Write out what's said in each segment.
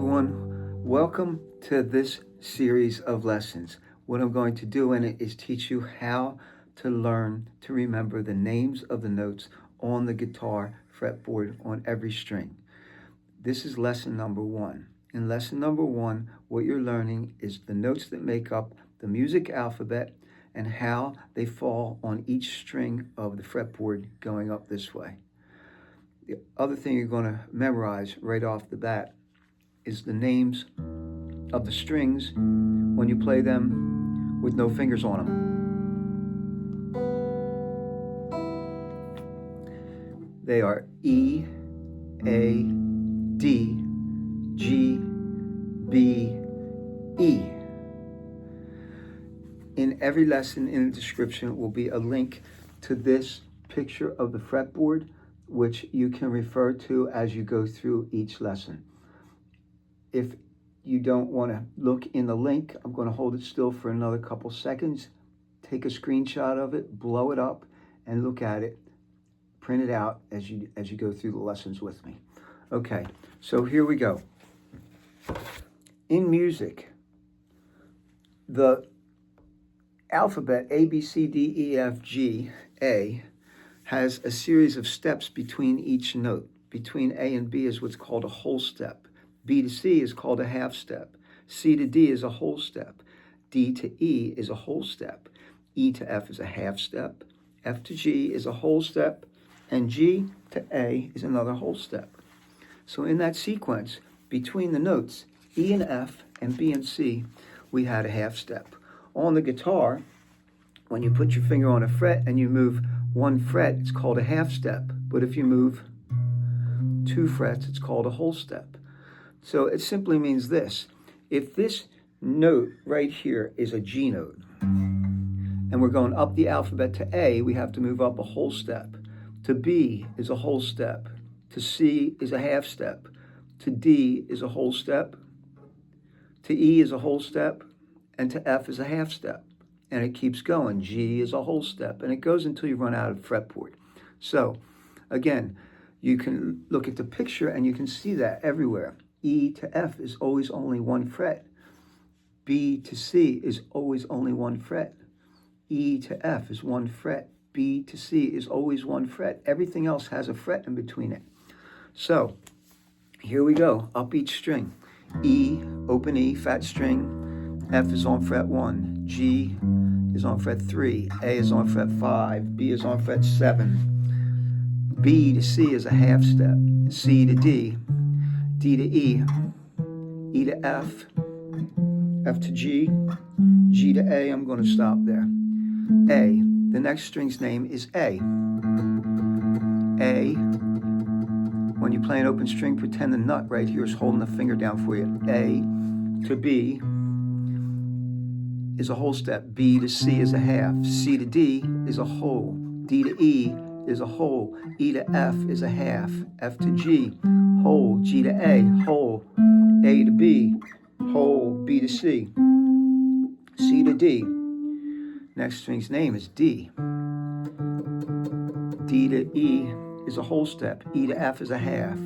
everyone. Welcome to this series of lessons. What I'm going to do in it is teach you how to learn to remember the names of the notes on the guitar fretboard on every string. This is lesson number 1. In lesson number 1, what you're learning is the notes that make up the music alphabet and how they fall on each string of the fretboard going up this way. The other thing you're going to memorize right off the bat is the names of the strings when you play them with no fingers on them. They are E, A, D, G, B, E. In every lesson in the description will be a link to this picture of the fretboard, which you can refer to as you go through each lesson. If you don't want to look in the link, I'm going to hold it still for another couple seconds. Take a screenshot of it, blow it up, and look at it. Print it out as you go through the lessons with me. Okay, so here we go. In music, the alphabet A, B, C, D, E, F, G, A has a series of steps between each note. Between A and B is what's called a whole step. B to C is called a half step. C to D is a whole step. D to E is a whole step. E to F is a half step. F to G is a whole step. And G to A is another whole step. So in that sequence, between the notes E and F and B and C, we had a half step. On the guitar, when you put your finger on a fret and you move one fret, it's called a half step. But if you move 2 frets, it's called a whole step. So it simply means this. If this note right here is a G note, and we're going up the alphabet to A, we have to move up a whole step. To B is a whole step. To C is a half step. To D is a whole step. To E is a whole step. And to F is a half step. And it keeps going. G is a whole step. And it goes until you run out of fretboard. So, again, you can look at the picture and you can see that everywhere. E to F is always only 1 fret. B to C is always only 1 fret. E to F is 1 fret. B to C is always 1 fret. Everything else has a fret in between it. So, here we go, up each string. E, open E, fat string. F is on fret 1. G is on fret 3. A is on fret 5. B is on fret 7. B to C is a half step. C to D. D to E. E to F. F to G. G to A. I'm going to stop there. A. The next string's name is A. A. When you play an open string, pretend the nut right here is holding the finger down for you. A to B is a whole step. B to C is a half. C to D is a whole. D to E is a whole. E to F is a half. F to G, whole. G to A, whole. A to B, whole. B to C. C to D. Next string's name is D. D to E is a whole step. E to F is a half.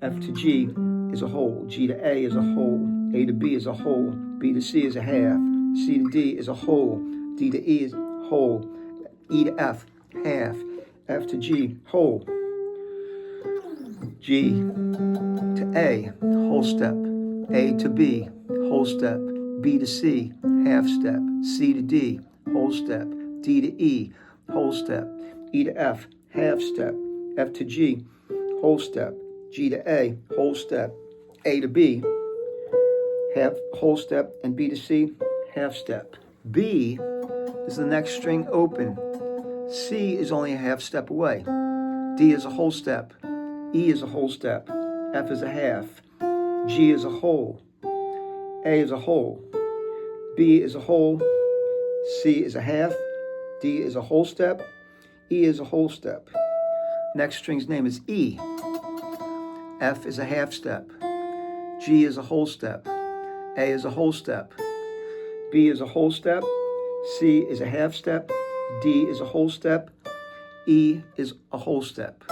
F to G is a whole. G to A is a whole. A to B is a whole. B to C is a half. C to D is a whole. D to E is whole. E to F, half. F to G, whole. G to A, whole step. A to B, whole step. B to C, half step. C to D, whole step. D to E, whole step. E to F, half step. F to G, whole step. G to A, whole step. A to B, half whole step. And B to C, half step. B is the next string open. C is only a half step away. D is a whole step. E is a whole step. F is a half. G is a whole. A is a whole. B is a whole. C is a half. D is a whole step. E is a whole step. Next string's name is E. F is a half step. G is a whole step. A is a whole step. B is a whole step. C is a half step. D is a whole step. E is a whole step.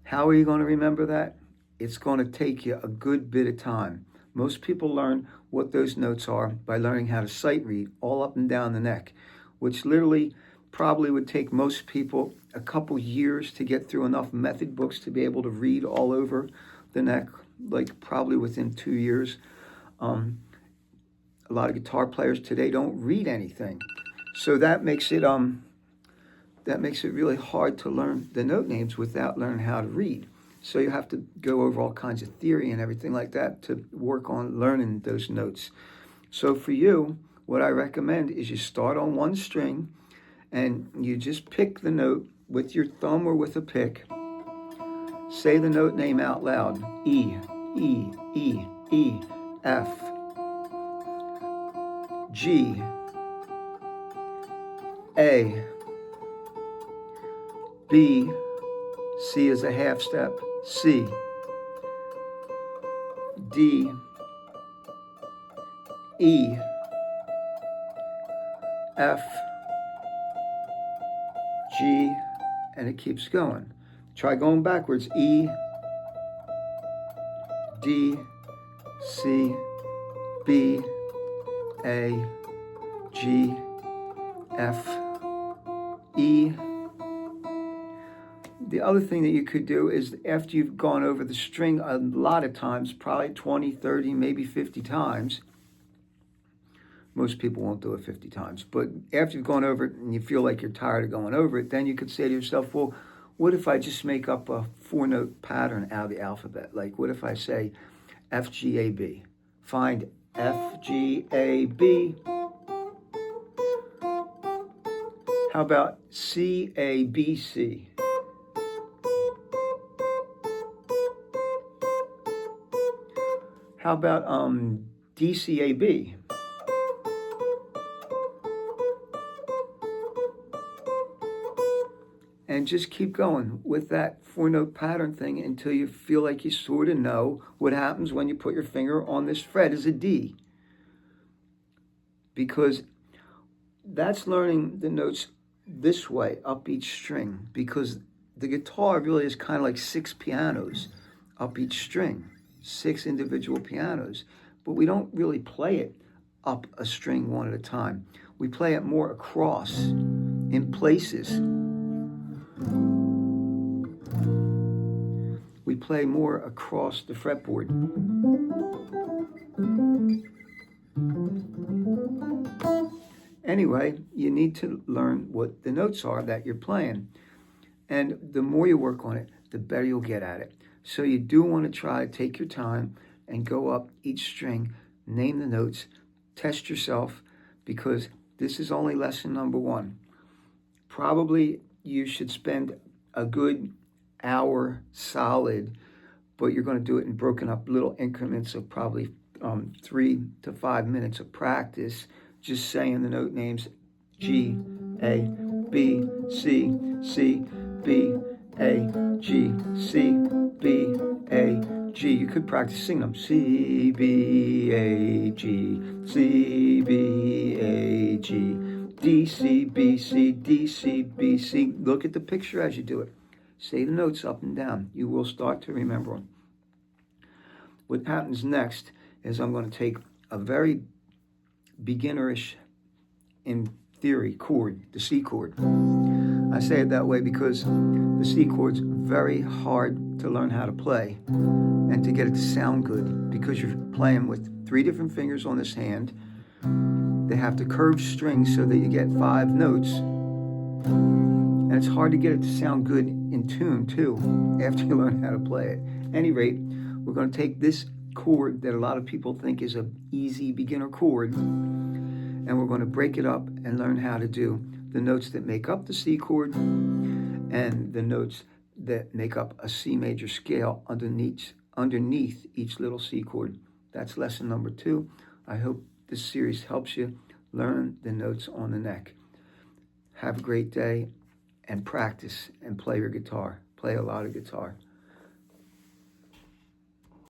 How are you going to remember that? it's going to take you a good bit of time. Most people learn what those notes are by learning how to sight read all up and down the neck, which literally probably would take most people a couple years to get through enough method books to be able to read all over the neck, like probably within 2 years. A lot of guitar players today don't read anything, so that makes it really hard to learn the note names without learning how to read. So you have to go over all kinds of theory and everything like that to work on learning those notes. So for you, what I recommend is you start on one string and you just pick the note with your thumb or with a pick. Say the note name out loud. E, E, E, E, F, G, A, B, C is a half step, C, D, E, F, G, and it keeps going. Try going backwards. E, D, C, B, A, G, F, E. The other thing that you could do is after you've gone over the string a lot of times, probably 20, 30, maybe 50 times. Most people won't do it 50 times. But after you've gone over it and you feel like you're tired of going over it, then you could say to yourself, well, what if I just make up a 4-note pattern out of the alphabet? Like, what if I say F, G, A, B? Find F, G, A, B. How about C, A, B, C? How about D, C, A, B? And just keep going with that 4-note pattern thing until you feel like you sort of know what happens when you put your finger on this fret as a D. Because that's learning the notes this way, up each string. Because the guitar really is kind of like 6 pianos up each string, 6 individual pianos. But we don't really play it up a string one at a time. We play it more across in places. We play more across the fretboard. Anyway, you need to learn what the notes are that you're playing. And the more you work on it, the better you'll get at it. So you do want to try to take your time and go up each string, name the notes, test yourself, because this is only lesson number 1. Probably you should spend a good hour solid, but you're going to do it in broken up little increments of probably 3 to 5 minutes of practice, just saying the note names G, A, B, C, C, B, A, G, C, B, A, G. You could practice singing them. C, B, A, G, C, B, A, G, D, C, B, C, D, C, B, C. Look at the picture as you do it. Say the notes up and down. You will start to remember them. What happens next is I'm going to take a very beginnerish, in theory, chord, the C chord. I say it that way because the C chord's very hard to learn how to play and to get it to sound good, because you're playing with 3 different fingers on this hand. They have to curve strings so that you get 5 notes. And it's hard to get it to sound good in tune, too, after you learn how to play it. At any rate, we're going to take this chord that a lot of people think is an easy beginner chord, and we're going to break it up and learn how to do the notes that make up the C chord and the notes that make up a C major scale underneath each little C chord. That's lesson number 2. I hope this series helps you learn the notes on the neck. Have a great day and practice and play your guitar. Play a lot of guitar.